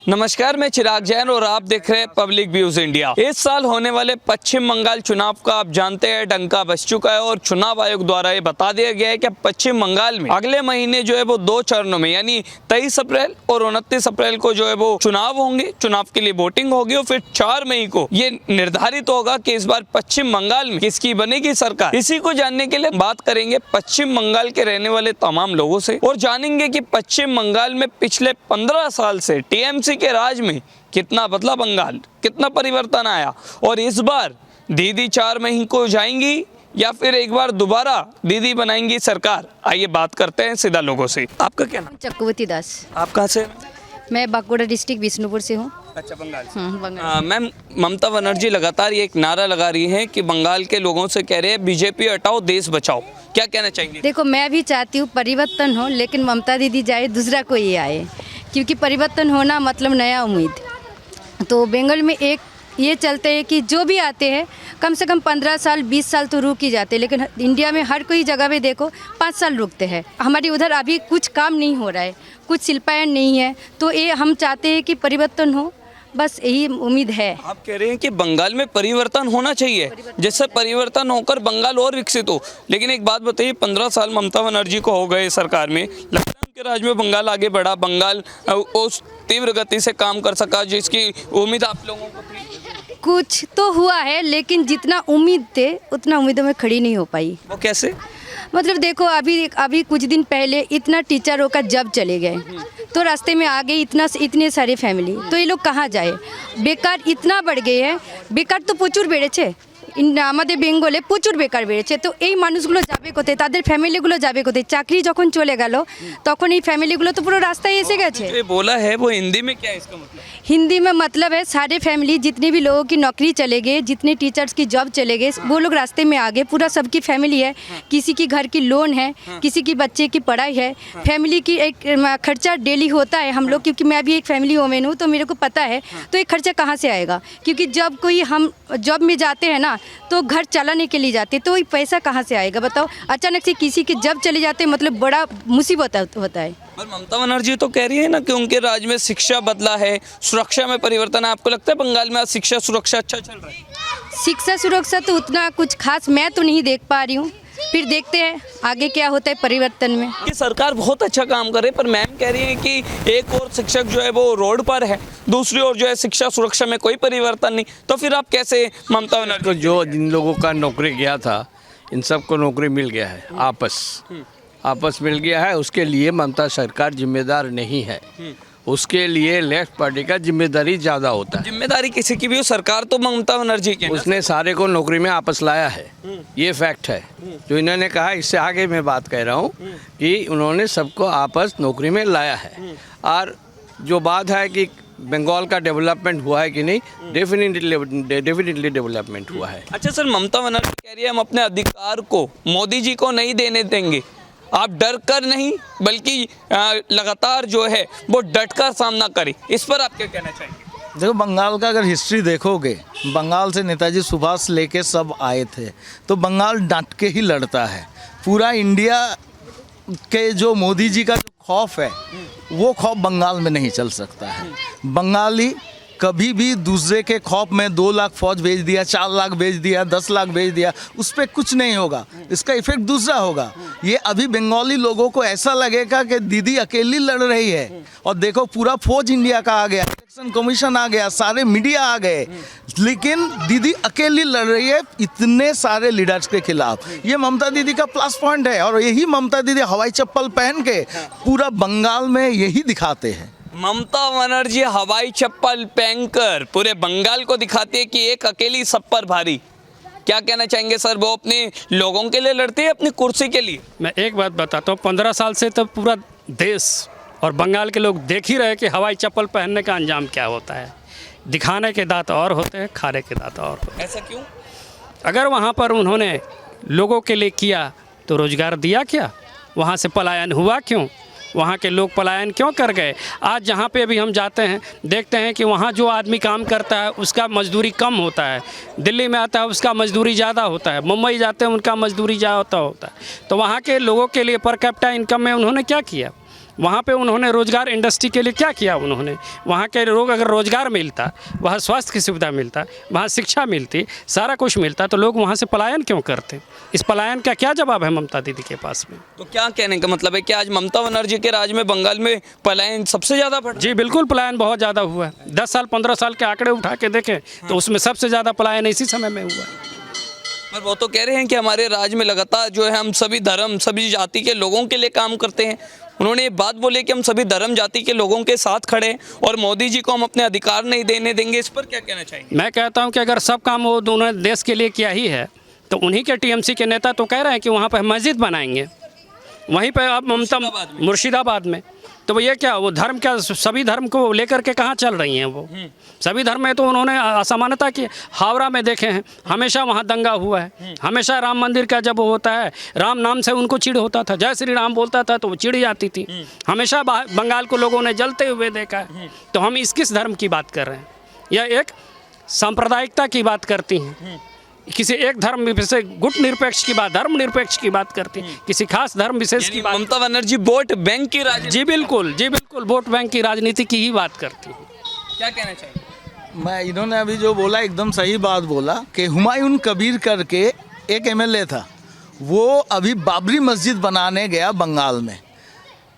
नमस्कार, मैं चिराग जैन और आप देख रहे हैं पब्लिक व्यूज इंडिया। इस साल होने वाले पश्चिम बंगाल चुनाव का आप जानते हैं डंका बज चुका है और चुनाव आयोग द्वारा ये बता दिया गया है कि पश्चिम बंगाल में अगले महीने जो है वो 2 चरणों में यानी 23 अप्रैल और 29 अप्रैल को जो है वो चुनाव होंगे। चुनाव के लिए वोटिंग होगी और फिर 4 मई को ये निर्धारित होगा कि इस बार पश्चिम बंगाल में किसकी बनेगी सरकार। इसी को जानने के लिए बात करेंगे पश्चिम बंगाल के रहने वाले तमाम लोगों से और जानेंगे कि पश्चिम बंगाल में पिछले 15 साल से टीएमसी के राज में कितना बदला बंगाल, कितना परिवर्तन आया और इस बार दीदी 4 मई को जाएंगी या फिर एक बार दोबारा दीदी बनाएंगी सरकार। आइए बात करते हैं सीधा लोगों से। आपका क्या नाम? चक्रवर्ती दास। आप कहाँ से? मैं बांकुड़ा डिस्ट्रिक्ट विष्णुपुर से हूँ। अच्छा, बंगाल से। बंगाल। मैम, ममता बनर्जी लगातार ये एक नारा लगा रही हैं कि बंगाल के लोगों से कह रहे हैं बीजेपी हटाओ देश बचाओ, क्या कहना चाहेंगे? देखो, मैं भी चाहती हूँ परिवर्तन हो, लेकिन ममता दीदी जाए दूसरा कोई आए, क्योंकि परिवर्तन होना मतलब नया उम्मीद। तो बंगाल में एक ये चलते हैं कि जो भी आते हैं कम से कम 15 साल 20 साल तो रुक ही जाते हैं, लेकिन इंडिया में हर कोई जगह पे देखो 5 साल रुकते हैं। हमारी उधर अभी कुछ काम नहीं हो रहा है, कुछ शिल्पायन नहीं है, तो ये हम चाहते हैं कि परिवर्तन हो, बस यही उम्मीद है। आप कह रहे हैं कि बंगाल में परिवर्तन होना चाहिए, जिससे परिवर्तन होकर बंगाल और विकसित हो। लेकिन एक बात बताइए, 15 साल ममता बनर्जी को हो गए सरकार में, लगता है उनके राज में बंगाल आगे बढ़ा, बंगाल उस तीव्र गति से काम कर सका जिसकी उम्मीद आप लोगों को थी? कुछ तो हुआ है, लेकिन जितना उम्मीद थे उतना उम्मीदों में खड़ी नहीं हो पाई। वो कैसे? मतलब देखो, अभी कुछ दिन पहले इतना टीचरों का जब चले गए तो रास्ते में आ गए इतने सारे फैमिली, तो ये लोग कहाँ जाए? बेकार इतना बढ़ गए हैं, बेकार तो प्रचुर बेड़ेছে আমাদের বেঙ্গলে প্রচুর বেকার বেড়েছে। তো এই মানুষগুলো যাবে কোথায়? তাদের ফ্যামিলিগুলো যাবে কোথায়? চাকরি যখন চলে গেল তখন এই ফ্যামিলিগুলো তো পুরো রাস্তায় এসে গেছে। ये बोला है वो हिंदी में, क्या है इसका मतलब? हिंदी में मतलब है सारे फैमिली जितने भी लोगों की नौकरी चले गए, जितने टीचर्स की जॉब चले गए, वो लोग रास्ते में आ गए। पूरा सबकी फैमिली है, किसी की घर की लोन है, किसी की बच्चे की पढ़ाई है, फैमिली की एक खर्चा डेली होता है। हम लोग, क्योंकि मैं भी एक फैमिली वोमेन हूँ तो मेरे को पता है, तो ये खर्चा कहाँ से आएगा? क्योंकि जब कोई हम जॉब में जाते हैं ना तो घर चलाने के लिए जाते, तो ये पैसा कहाँ से आएगा बताओ? अचानक से किसी की जब चले जाते मतलब बड़ा मुसीबत होता है। और ममता बनर्जी तो कह रही है ना कि उनके राज में शिक्षा बदला है, सुरक्षा में परिवर्तन है। आपको लगता है बंगाल में आज शिक्षा सुरक्षा अच्छा चल रहा है? शिक्षा सुरक्षा तो उतना कुछ खास मैं तो नहीं देख पा रही हूँ, फिर देखते हैं आगे क्या होता है परिवर्तन में। कि सरकार बहुत अच्छा काम करे, पर मैम कह रही है कि एक और शिक्षक जो है वो रोड पर है, दूसरी ओर जो है शिक्षा सुरक्षा में कोई परिवर्तन नहीं। तो फिर आप कैसे ममता बनर्जी तो जो जिन लोगों का नौकरी गया था, इन सबको नौकरी मिल गया है, आपस मिल गया है। उसके लिए ममता सरकार जिम्मेदार नहीं है, उसके लिए लेफ्ट पार्टी का जिम्मेदारी ज़्यादा होता है। जिम्मेदारी किसी की भी हो, सरकार तो ममता बनर्जी की है ना? उसने सारे को नौकरी में आपस लाया है, ये फैक्ट है जो इन्होंने कहा। इससे आगे मैं बात कह रहा हूँ कि उन्होंने सबको आपस नौकरी में लाया है। और जो बात है कि बंगाल का डेवलपमेंट हुआ है कि नहीं, डेफिनेटली डेवलपमेंट हुआ है। अच्छा सर, ममता बनर्जी कह रही है हम अपने अधिकार को मोदी जी को नहीं देने देंगे। आप डर कर नहीं बल्कि लगातार जो है वो डट कर सामना करें, इस पर आप क्या कहना चाहेंगे? देखो, बंगाल का अगर हिस्ट्री देखोगे, बंगाल से नेताजी सुभाष लेके सब आए थे, तो बंगाल डट के ही लड़ता है। पूरा इंडिया के जो मोदी जी का जो खौफ है, वो खौफ बंगाल में नहीं चल सकता है। बंगाली कभी भी दूसरे के खौफ में 2 लाख फौज भेज दिया, 4 लाख भेज दिया, 10 लाख भेज दिया, उस पर कुछ नहीं होगा। इसका इफेक्ट दूसरा होगा। ये अभी बंगाली लोगों को ऐसा लगेगा कि दीदी अकेली लड़ रही है, और देखो पूरा फौज इंडिया का आ गया, इलेक्शन कमीशन आ गया, सारे मीडिया आ गए, लेकिन दीदी अकेली लड़ रही है इतने सारे लीडर्स के खिलाफ। ये ममता दीदी का प्लस पॉइंट है, और यही ममता दीदी हवाई चप्पल पहन के पूरा बंगाल में यही दिखाते हैं। ममता बनर्जी हवाई चप्पल पहनकर पूरे बंगाल को दिखाती है कि एक अकेली सब पर भारी। क्या कहना चाहेंगे सर? वो अपने लोगों के लिए लड़ती है, अपनी कुर्सी के लिए? मैं एक बात बताता हूँ, 15 साल से तो पूरा देश और बंगाल के लोग देख ही रहे कि हवाई चप्पल पहनने का अंजाम क्या होता है। दिखाने के दांत और होते हैं, खाने के दांत और होते हैं। ऐसा क्यों? अगर वहाँ पर उन्होंने लोगों के लिए किया तो रोज़गार दिया क्या? वहाँ से पलायन हुआ क्यों? वहाँ के लोग पलायन क्यों कर गए? आज जहाँ पे भी हम जाते हैं देखते हैं कि वहाँ जो आदमी काम करता है उसका मजदूरी कम होता है, दिल्ली में आता है उसका मजदूरी ज़्यादा होता है, मुंबई जाते हैं उनका मजदूरी ज़्यादा होता है। तो वहाँ के लोगों के लिए पर कैपिटा इनकम में उन्होंने क्या किया? वहाँ पे उन्होंने रोज़गार इंडस्ट्री के लिए क्या किया उन्होंने? वहाँ के लोग अगर रोज़गार मिलता, वहाँ स्वास्थ्य की सुविधा मिलता, वहाँ शिक्षा मिलती, सारा कुछ मिलता, तो लोग वहाँ से पलायन क्यों करते? इस पलायन का क्या जवाब है ममता दीदी के पास में? तो क्या कहने का मतलब है कि आज ममता बनर्जी के राज में बंगाल में पलायन सबसे ज़्यादा बढ़ा? जी बिल्कुल, पलायन बहुत ज़्यादा हुआ है। 10 साल 15 साल के आंकड़े उठा के देखें तो उसमें सबसे ज़्यादा पलायन इसी समय में हुआ है। पर वो तो कह रहे हैं कि हमारे राज्य में लगातार जो है हम सभी धर्म सभी जाति के लोगों के लिए काम करते हैं। उन्होंने ये बात बोली कि हम सभी धर्म जाति के लोगों के साथ खड़े हैं और मोदी जी को हम अपने अधिकार नहीं देने देंगे। इस पर क्या कहना चाहेंगे? मैं कहता हूं कि अगर सब काम वो दोनों देश के लिए किया ही है तो उन्हीं के टीएमसी के नेता तो कह रहे हैं कि वहाँ पर मस्जिद बनाएंगे, वहीं पर अब ममता मुर्शिदाबाद में, तो ये क्या, वो धर्म क्या सभी धर्म को लेकर के कहाँ चल रही हैं? वो सभी धर्म में तो उन्होंने असमानता की। हावड़ा में देखे हैं, हमेशा वहाँ दंगा हुआ है, हमेशा राम मंदिर का जब वो होता है, राम नाम से उनको चिढ़ होता था, जय श्री राम बोलता था तो वो चिढ़ जाती थी। हमेशा बंगाल को लोगों ने जलते हुए देखा है। तो हम इस किस धर्म की बात कर रहे हैं? यह एक सांप्रदायिकता की बात करती हैं, किसी एक धर्म विशेष गुट निरपेक्ष की बात, धर्म निरपेक्ष की बात करती, किसी खास धर्म विशेष की बात। ममता बनर्जी वोट बैंक की राजनीति, जी बिल्कुल वोट बैंक की राजनीति की ही बात करती है। क्या कहना चाहिए? मैं इन्होंने अभी जो बोला एकदम सही बात बोला कि हुमायूं कबीर करके एक एमएलए था, वो अभी बाबरी मस्जिद बनाने गया बंगाल में।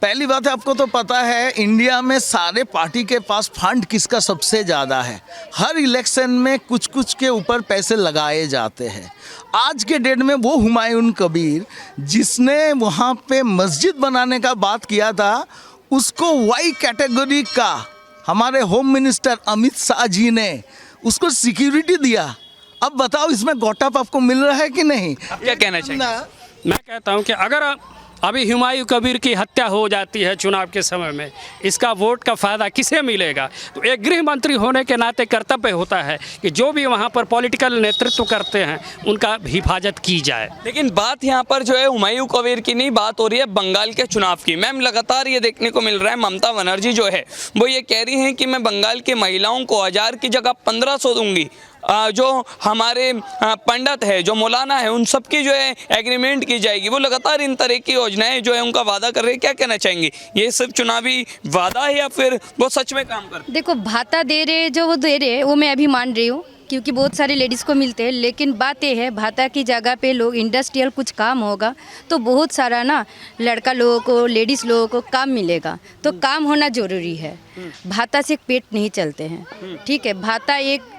पहली बात है, आपको तो पता है इंडिया में सारे पार्टी के पास फंड किसका सबसे ज़्यादा है। हर इलेक्शन में कुछ कुछ के ऊपर पैसे लगाए जाते हैं। आज के डेट में वो हुमायूं कबीर जिसने वहाँ पे मस्जिद बनाने का बात किया था, उसको वाई कैटेगरी का हमारे होम मिनिस्टर अमित शाह जी ने उसको सिक्योरिटी दिया। अब बताओ इसमें गोटाप आपको मिल रहा है कि नहीं? आप क्या कहना चाहिए? मैं कहता हूं कि अगर अभी हुमायूं कबीर की हत्या हो जाती है चुनाव के समय में, इसका वोट का फ़ायदा किसे मिलेगा? तो एक गृह मंत्री होने के नाते कर्तव्य होता है कि जो भी वहाँ पर पॉलिटिकल नेतृत्व करते हैं उनका हिफाजत की जाए। लेकिन बात यहाँ पर जो है हुमायूं कबीर की नहीं, बात हो रही है बंगाल के चुनाव की। मैम, लगातार ये देखने को मिल रहा है ममता बनर्जी जो है वो ये कह रही हैं कि मैं बंगाल की महिलाओं को 1000 की जगह 1500 दूंगी। जो हमारे पंडित है, जो मौलाना है, उन सब की जो है एग्रीमेंट की जाएगी। वो लगातार इन तरह की योजनाएं जो है उनका वादा कर रहे हैं। क्या कहना चाहेंगे? ये सिर्फ चुनावी वादा है या फिर वो सच में काम कर? देखो, भाता दे रहे जो वो दे रहे वो मैं अभी मान रही हूँ, क्योंकि बहुत सारे लेडीज़ को मिलते हैं। लेकिन बात ये है, भाता की जगह पे लोग इंडस्ट्रियल कुछ काम होगा तो बहुत सारा ना लड़का लोगों को, लेडीज़ लोगों को काम मिलेगा। तो काम होना ज़रूरी है। भाता से पेट नहीं चलते हैं, ठीक है? भाता एक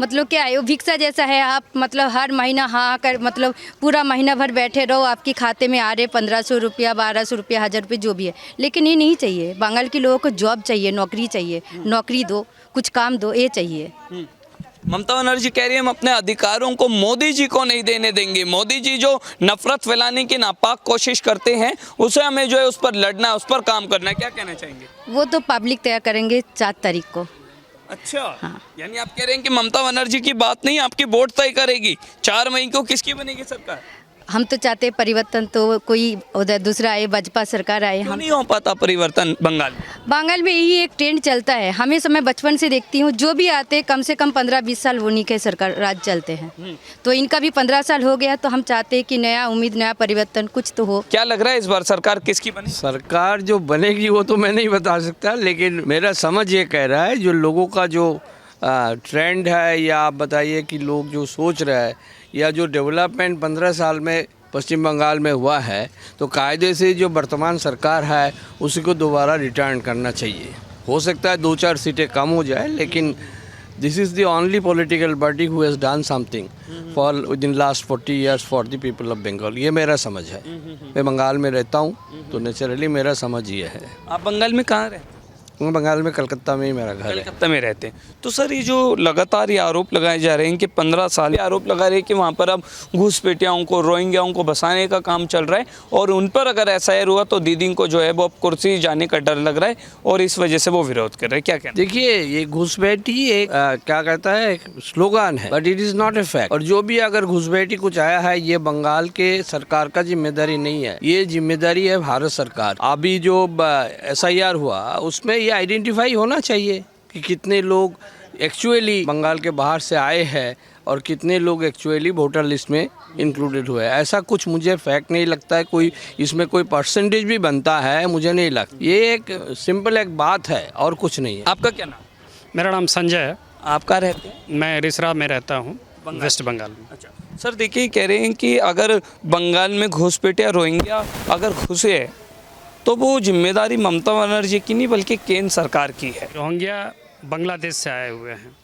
मतलब क्या है, वो भिक्षा जैसा है। आप मतलब हर महीना हाँ कर मतलब पूरा महीना भर बैठे रहो, आपके खाते में आ रहे 1500 रुपया, 1200 रुपया, 1000 रुपये जो भी है। लेकिन ये नहीं चाहिए। बंगाल के लोगों को जॉब चाहिए, नौकरी चाहिए, नौकरी दो, कुछ काम दो, ये चाहिए। ममता बनर्जी कह रही है हम अपने अधिकारों को मोदी जी को नहीं देने देंगे। मोदी जी जो नफरत फैलाने की नापाक कोशिश करते हैं उसे हमें जो है उस पर लड़ना है, उस पर काम करना है। क्या कहना चाहेंगे? वो तो पब्लिक तय करेंगे 4 तारीख को। अच्छा, यानी आप कह रहे हैं कि ममता बनर्जी की बात नहीं, आपकी वोट तय करेगी 4 मई को किसकी बनेगी सरकार? हम तो चाहते हैं परिवर्तन, तो कोई उधर दूसरा आए, भाजपा सरकार आए। क्यों हम नहीं हो पाता परिवर्तन बंगाल में? बंगाल में यही एक ट्रेंड चलता है। हमेशा मैं बचपन से देखती हूँ, जो भी आते कम से कम 15-20 साल उन्हीं के सरकार राज चलते हैं। तो इनका भी 15 साल हो गया, तो हम चाहते हैं कि नया उम्मीद, नया परिवर्तन कुछ तो हो। क्या लग रहा है इस बार सरकार किसकी बने? सरकार जो बनेगी वो तो मैं नहीं बता सकता, लेकिन मेरा समझ ये कह रहा है जो लोगों का जो ट्रेंड है, या आप बताइए कि लोग जो सोच रहे हैं, या जो डेवलपमेंट 15 साल में पश्चिम बंगाल में हुआ है, तो कायदे से जो वर्तमान सरकार है उसी को दोबारा रिटर्न करना चाहिए। हो सकता है 2-4 सीटें कम हो जाए, लेकिन this is the only political party who has done something for within last 40 years for the people of Bengal. ये मेरा समझ है। मैं बंगाल में रहता हूँ, तो नेचुरली मेरा समझ ये है। आप बंगाल में कहाँ रहते हैं? मैं बंगाल में कलकत्ता में ही मेरा घर है। कलकत्ता में रहते हैं। तो सर, ये जो लगातार ये आरोप लगाए जा रहे हैं कि 15 साल आरोप लगा रहे हैं कि वहाँ पर अब घुसपैठियों को, रोहिंग्याओं को बसाने का काम चल रहा है, और उन पर अगर एसआईआर हुआ तो दीदी को जो है वो अब कुर्सी जाने का डर लग रहा है और इस वजह से वो विरोध कर रहे हैं। क्या कहना? देखिए, ये घुसपैठी एक क्या कहता है, एक स्लोगन है, but it is not a fact. और जो भी अगर घुसपैठी कुछ आया है, ये बंगाल के सरकार का जिम्मेदारी नहीं है, ये जिम्मेदारी है भारत सरकार। अभी जो एसआईआर हुआ उसमें ये आइडेंटिफाई होना चाहिए कि कितने लोग एक्चुअली बंगाल के बाहर से आए हैं और कितने लोग एक्चुअली वोटर लिस्ट में इंक्लूडेड हुए हैं। ऐसा कुछ मुझे फैक्ट नहीं लगता है, कोई इसमें कोई परसेंटेज भी बनता है, मुझे नहीं लगता। ये एक सिंपल एक बात है और कुछ नहीं है। आपका क्या नाम? मेरा नाम संजय है। आप कहाँ रहते हैं? मैं रिसरा में रहता हूँ, वेस्ट बंगाल में। अच्छा सर, देखिए कह रहे हैं कि अगर बंगाल में घुसपैठ या रोहिंग्या अगर घुसे तो वो जिम्मेदारी ममता बनर्जी की नहीं बल्कि केंद्र सरकार की है। रोहिंग्या बांग्लादेश से आए हुए हैं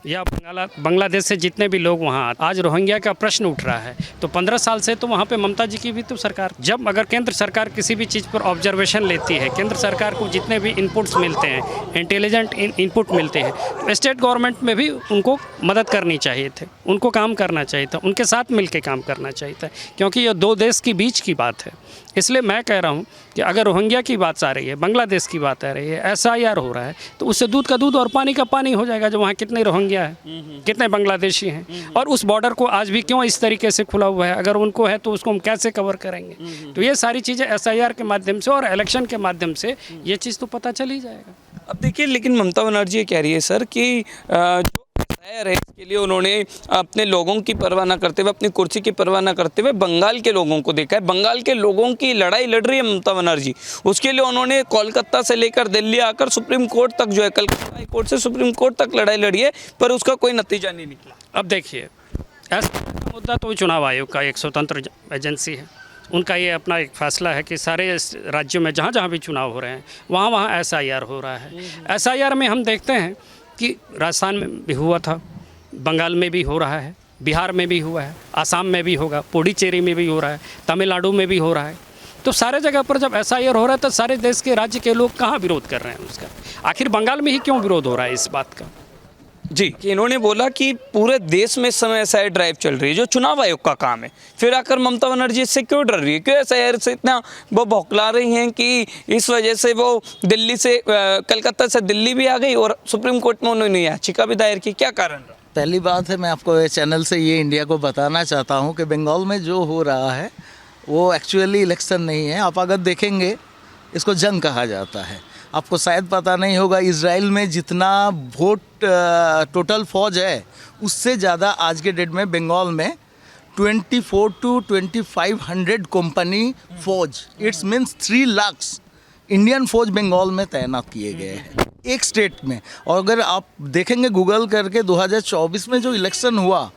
या बांग्लादेश से जितने भी लोग वहाँ, आज रोहिंग्या का प्रश्न उठ रहा है तो 15 साल से तो वहाँ पे ममता जी की भी तो सरकार, जब अगर केंद्र सरकार किसी भी चीज़ पर ऑब्जर्वेशन लेती है, केंद्र सरकार को जितने भी इनपुट्स मिलते हैं, इंटेलिजेंट इनपुट मिलते हैं, तो स्टेट गवर्नमेंट में भी उनको मदद करनी चाहिए थे, उनको काम करना चाहिए था, उनके साथ मिल के काम करना चाहिए था, क्योंकि ये दो देश की बीच की बात है। इसलिए मैं कह रहा हूँ कि अगर रोहिंग्या की बात आ रही है, बांग्लादेश की बात आ रही है, SIR हो रहा है, तो उससे दूध का दूध और पानी का पानी हो जाएगा। जो वहाँ कितने रोहिंग्या हैं, कितने बांग्लादेशी हैं, और उस बॉर्डर को आज भी क्यों इस तरीके से खुला हुआ है, अगर उनको है तो उसको हम कैसे कवर करेंगे। तो ये सारी चीज़ें SIR के माध्यम से और इलेक्शन के माध्यम से ये चीज़ तो पता चल ही जाएगा। अब देखिए, लेकिन ममता बनर्जी ये कह रही है सर कि जो SIR है इसके लिए उन्होंने अपने लोगों की परवाह न करते हुए, अपनी कुर्सी की परवाह न करते हुए बंगाल के लोगों को देखा है। बंगाल के लोगों की लड़ाई लड़ रही है ममता बनर्जी, उसके लिए उन्होंने कोलकाता से लेकर दिल्ली आकर सुप्रीम कोर्ट तक, जो है कलकत्ता हाई कोर्ट से सुप्रीम कोर्ट तक लड़ाई लड़ी है, पर उसका कोई नतीजा नहीं निकला। अब देखिए, ऐसा मुद्दा तो चुनाव आयोग का एक स्वतंत्र एजेंसी है, उनका ये अपना एक फैसला है कि सारे राज्यों में जहाँ जहाँ भी चुनाव हो रहे हैं वहाँ SIR हो रहा है। SIR में हम देखते हैं कि राजस्थान में भी हुआ था, बंगाल में भी हो रहा है, बिहार में भी हुआ है, आसाम में भी होगा, पुडुचेरी में भी हो रहा है, तमिलनाडु में भी हो रहा है। तो सारे जगह पर जब SIR हो रहा है तो सारे देश के राज्य के लोग कहाँ विरोध कर रहे हैं उसका? आखिर बंगाल में ही क्यों विरोध हो रहा है इस बात का? जी, कि इन्होंने बोला कि पूरे देश में इस समय SIR ड्राइव चल रही है जो चुनाव आयोग का काम है, फिर आकर ममता बनर्जी इससे क्यों डर रही है, क्यों SIR से इतना वो बौखला रही हैं कि इस वजह से वो दिल्ली से कलकत्ता से दिल्ली भी आ गई और सुप्रीम कोर्ट में उन्होंने याचिका भी दायर की। क्या कारण रहा? पहली बात है, मैं आपको ये चैनल से ये इंडिया को बताना चाहता हूँ कि बंगाल में जो हो रहा है वो एक्चुअली इलेक्शन नहीं है। आप अगर देखेंगे, इसको जंग कहा जाता है। आपको शायद पता नहीं होगा, इजराइल में जितना वोट टोटल फौज है उससे ज़्यादा आज के डेट में बंगाल में 24 to 2500 कंपनी फौज, इट्स मीन्स 3 लाख इंडियन फौज बंगाल में तैनात किए गए हैं एक स्टेट में। और अगर आप देखेंगे गूगल करके 2024 में जो इलेक्शन हुआ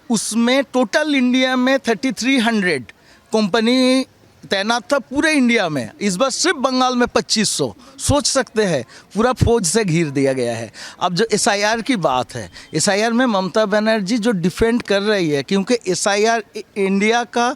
उसमें टोटल इंडिया में 3300 कंपनी तैनात था पूरे इंडिया में। इस बार सिर्फ बंगाल में 2500, सोच सकते हैं, पूरा फौज से घेर दिया गया है। अब जो SIR की बात है, SIR में ममता बनर्जी जो डिफेंड कर रही है, क्योंकि SIR इंडिया का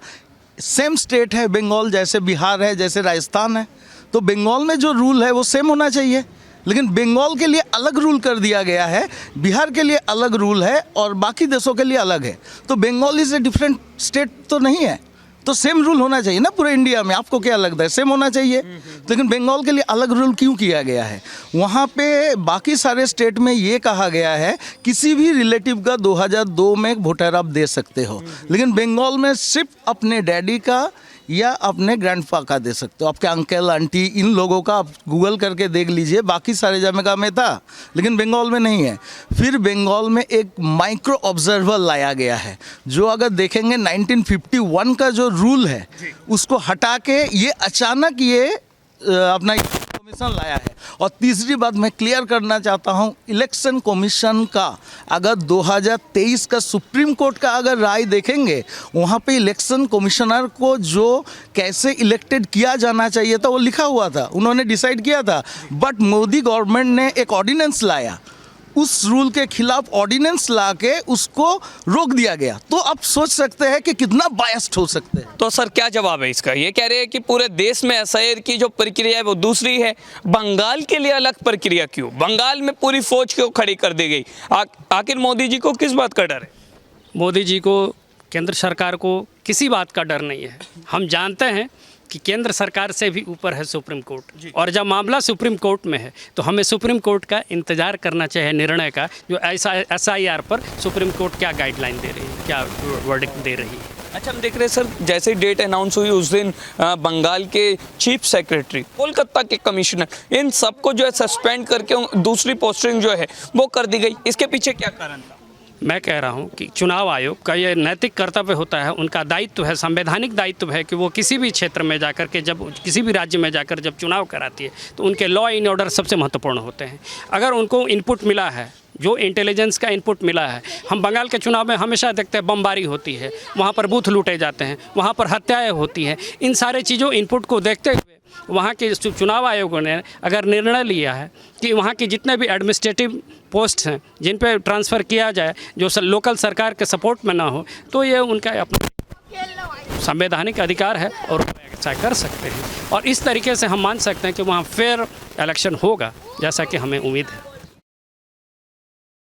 सेम स्टेट है बंगाल, जैसे बिहार है, जैसे राजस्थान है, तो बंगाल में जो रूल है वो सेम होना चाहिए। लेकिन बंगाल के लिए अलग रूल कर दिया गया है, बिहार के लिए अलग रूल है और बाकी देशों के लिए अलग है। तो Bengal is a different state तो नहीं है, तो सेम रूल होना चाहिए ना पूरे इंडिया में। आपको क्या लगता है, सेम होना चाहिए? लेकिन बंगाल के लिए अलग रूल क्यों किया गया है? वहाँ पे बाकी सारे स्टेट में ये कहा गया है किसी भी रिलेटिव का 2002 में वोटर आप दे सकते हो, लेकिन बंगाल में सिर्फ अपने डैडी का या अपने ग्रैंडफा का दे सकते हो। आपके अंकल आंटी इन लोगों का आप गूगल करके देख लीजिए, बाकी सारे जगह में था लेकिन बंगाल में नहीं है। फिर बंगाल में एक माइक्रो ऑब्जर्वर लाया गया है, जो अगर देखेंगे 1951 का जो रूल है उसको हटा के ये अचानक ये अपना कमीशन लाया है। और तीसरी बात मैं क्लियर करना चाहता हूँ, इलेक्शन कमीशन का अगर 2023 का सुप्रीम कोर्ट का अगर राय देखेंगे, वहाँ पे इलेक्शन कमिश्नर को जो कैसे इलेक्टेड किया जाना चाहिए था वो लिखा हुआ था, उन्होंने डिसाइड किया था। बट मोदी गवर्नमेंट ने एक ऑर्डिनेंस लाया, उस रूल के खिलाफ ऑर्डिनेंस ला के उसको रोक दिया गया। तो आप सोच सकते हैं कि कितना बायस्ड हो सकते हैं। तो सर क्या जवाब है इसका? ये कह रहे हैं कि पूरे देश में SIR की जो प्रक्रिया है वो दूसरी है, बंगाल के लिए अलग प्रक्रिया क्यों? बंगाल में पूरी फौज क्यों खड़ी कर दी गई? आखिर मोदी जी को किस बात का डर है? मोदी जी को, केंद्र सरकार को किसी बात का डर नहीं है। हम जानते हैं कि केंद्र सरकार से भी ऊपर है सुप्रीम कोर्ट, और जब मामला सुप्रीम कोर्ट में है तो हमें सुप्रीम कोर्ट का इंतज़ार करना चाहिए निर्णय का, जो SIR पर सुप्रीम कोर्ट क्या गाइडलाइन दे रही है, क्या वर्डिक्ट दे रही है। अच्छा, हम देख रहे हैं सर, जैसे डेट अनाउंस हुई उस दिन बंगाल के चीफ सेक्रेटरी, कोलकाता के कमिश्नर, इन सबको जो है सस्पेंड करके दूसरी पोस्टिंग जो है वो कर दी गई। इसके पीछे क्या कारण था? मैं कह रहा हूं कि चुनाव आयोग का ये नैतिक कर्तव्य होता है, उनका दायित्व है, संवैधानिक दायित्व है कि वो किसी भी क्षेत्र में जाकर के जब किसी भी राज्य में जाकर जब चुनाव कराती है तो उनके लॉ एंड ऑर्डर सबसे महत्वपूर्ण होते हैं। अगर उनको इनपुट मिला है, जो इंटेलिजेंस का इनपुट मिला है, हम बंगाल के चुनाव में हमेशा देखते हैं बमबारी होती है, वहाँ पर बूथ लूटे जाते हैं, वहाँ पर हत्याएँ होती हैं। इन सारे चीज़ों इनपुट को देखते हुए वहाँ के चुनाव आयोगों ने अगर निर्णय लिया है कि वहाँ के जितने भी एडमिनिस्ट्रेटिव पोस्ट हैं जिन पे ट्रांसफ़र किया जाए जो लोकल सरकार के सपोर्ट में ना हो, तो ये उनका अपना संवैधानिक अधिकार है और ऐसा कर सकते हैं। और इस तरीके से हम मान सकते हैं कि वहाँ फेयर इलेक्शन होगा, जैसा कि हमें उम्मीद है।